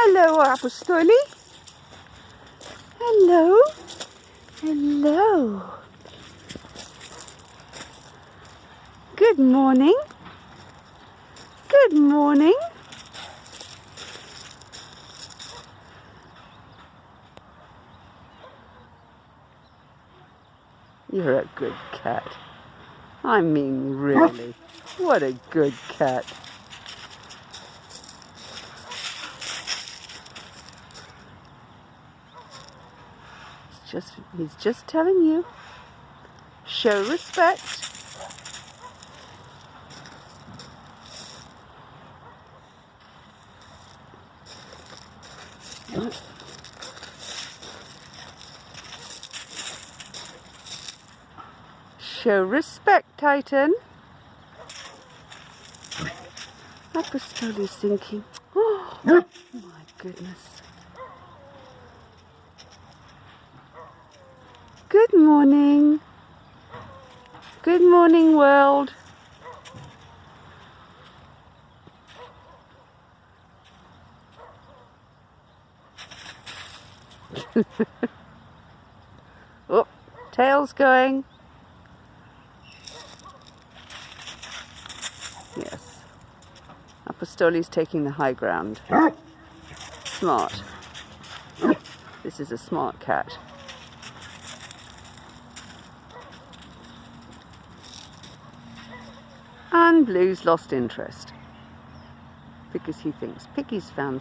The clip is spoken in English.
Hello, Apostoli. Hello. Hello. Good morning. Good morning. You're a good cat. I mean, really. What a good cat. He's just telling you. Show respect. Show respect, Titan. Apostilis thinking, oh my goodness. Good morning. Good morning, world. Oh, tail's going. Yes. Apostilis taking the high ground. Smart. This is a smart cat. And Blue's lost interest because he thinks Piggy's found